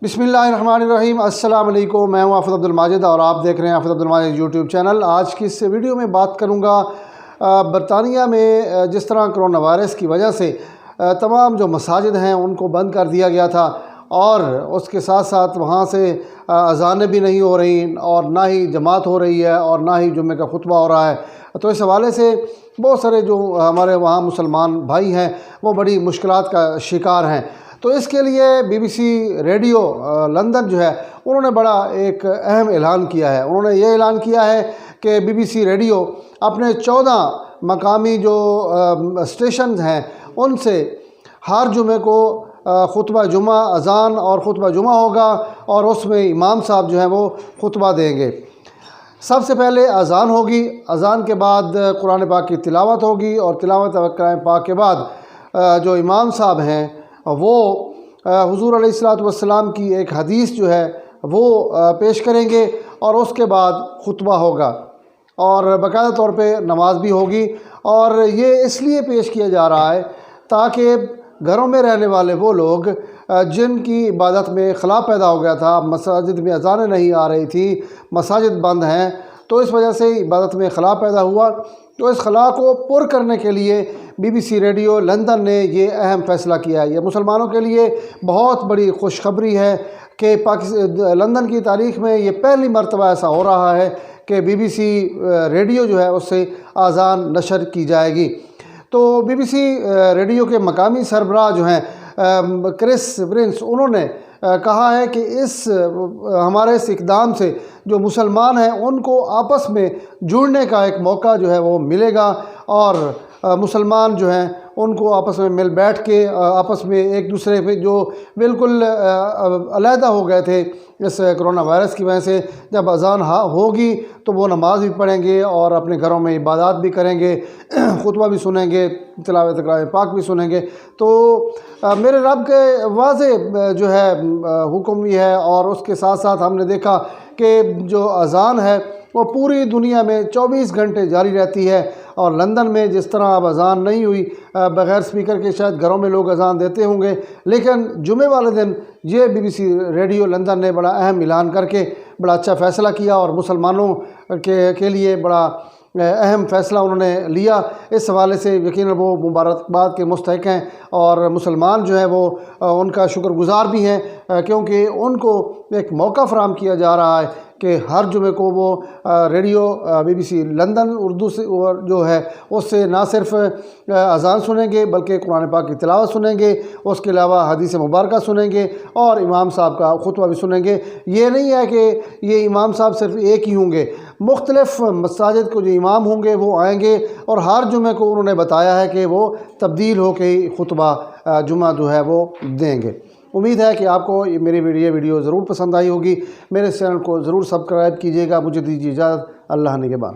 بسم اللہ الرحمن الرحیم۔ السلام علیکم، میں ہوں حافظ عبد المجید اور آپ دیکھ رہے ہیں حافظ عبد المجید یوٹیوب چینل۔ آج کی اس ویڈیو میں بات کروں گا برطانیہ میں جس طرح کرونا وائرس کی وجہ سے تمام جو مساجد ہیں ان کو بند کر دیا گیا تھا، اور اس کے ساتھ ساتھ وہاں سے اذانیں بھی نہیں ہو رہی اور نہ ہی جماعت ہو رہی ہے اور نہ ہی جمعے کا خطبہ ہو رہا ہے، تو اس حوالے سے بہت سارے جو ہمارے وہاں مسلمان بھائی ہیں وہ بڑی مشکلات کا شکار ہیں۔ تو اس کے لیے B B C radio London جو ہے انہوں نے بڑا ایک اہم اعلان کیا ہے۔ انہوں نے یہ اعلان کیا ہے کہ بی بی سی ریڈیو اپنے 14 مقامی جو اسٹیشنز ہیں ان سے ہر جمعے کو خطبہ جمعہ اذان اور خطبہ جمعہ ہوگا، اور اس میں امام صاحب جو ہیں وہ خطبہ دیں گے۔ سب سے پہلے اذان ہوگی، اذان کے بعد قرآن پاک کی تلاوت ہوگی، اور تلاوت قرآن پاک کے بعد جو امام صاحب ہیں وہ حضور علیہ الصلوۃ والسلام کی ایک حدیث جو ہے وہ پیش کریں گے، اور اس کے بعد خطبہ ہوگا اور باقاعدہ طور پہ نماز بھی ہوگی۔ اور یہ اس لیے پیش کیا جا رہا ہے تاکہ گھروں میں رہنے والے وہ لوگ جن کی عبادت میں خلا پیدا ہو گیا تھا، مساجد میں اذانیں نہیں آ رہی تھی، مساجد بند ہیں، تو اس وجہ سے عبادت میں خلا پیدا ہوا، تو اس خلا کو پر کرنے کے لیے B B C radio London نے یہ اہم فیصلہ کیا ہے۔ یہ مسلمانوں کے لیے بہت بڑی خوشخبری ہے کہ لندن کی تاریخ میں یہ پہلی مرتبہ ایسا ہو رہا ہے کہ بی بی سی ریڈیو جو ہے اس سے اذان نشر کی جائے گی۔ تو بی بی سی ریڈیو کے مقامی سربراہ جو ہیں کرس برنس، انہوں نے کہا ہے کہ ہمارے اس اقدام سے جو مسلمان ہیں ان کو آپس میں جڑنے کا ایک موقع جو ہے وہ ملے گا، اور مسلمان جو ہیں ان کو آپس میں مل بیٹھ کے آپس میں ایک دوسرے پہ جو بالکل علیحدہ ہو گئے تھے اس کرونا وائرس کی وجہ سے، جب اذان ہوگی تو وہ نماز بھی پڑھیں گے اور اپنے گھروں میں عبادات بھی کریں گے، خطبہ بھی سنیں گے، تلاوت قرآن پاک بھی سنیں گے۔ تو میرے رب کے واضح جو ہے حکم بھی ہے، اور اس کے ساتھ ساتھ ہم نے دیکھا کہ جو اذان ہے وہ پوری دنیا میں 24 گھنٹے جاری رہتی ہے، اور لندن میں جس طرح اب اذان نہیں ہوئی بغیر سپیکر کے، شاید گھروں میں لوگ اذان دیتے ہوں گے، لیکن جمعے والے دن یہ B B C radio London نے بڑا اہم اعلان کر کے بڑا اچھا فیصلہ کیا، اور مسلمانوں کے لیے بڑا اہم فیصلہ انہوں نے لیا۔ اس حوالے سے یقیناً وہ مبارکباد کے مستحق ہیں، اور مسلمان جو ہیں وہ ان کا شکر گزار بھی ہیں، کیونکہ ان کو ایک موقع فراہم کیا جا رہا ہے کہ ہر جمعے کو وہ radio B B C London Urdu سے جو ہے اس سے نہ صرف اذان سنیں گے بلکہ قرآن پاک کی تلاوت سنیں گے، اس کے علاوہ حدیث مبارکہ سنیں گے، اور امام صاحب کا خطبہ بھی سنیں گے۔ یہ نہیں ہے کہ یہ امام صاحب صرف ایک ہی ہوں گے، مختلف مساجد کو جو امام ہوں گے وہ آئیں گے، اور ہر جمعے کو انہوں نے بتایا ہے کہ وہ تبدیل ہو کے خطبہ جمعہ جو ہے وہ دیں گے۔ امید ہے کہ آپ کو میری ویڈیو ضرور پسند آئی ہوگی۔ میرے چینل کو ضرور سبسکرائب کیجیے گا۔ مجھے دیجیے اجازت، اللہ نگہبان۔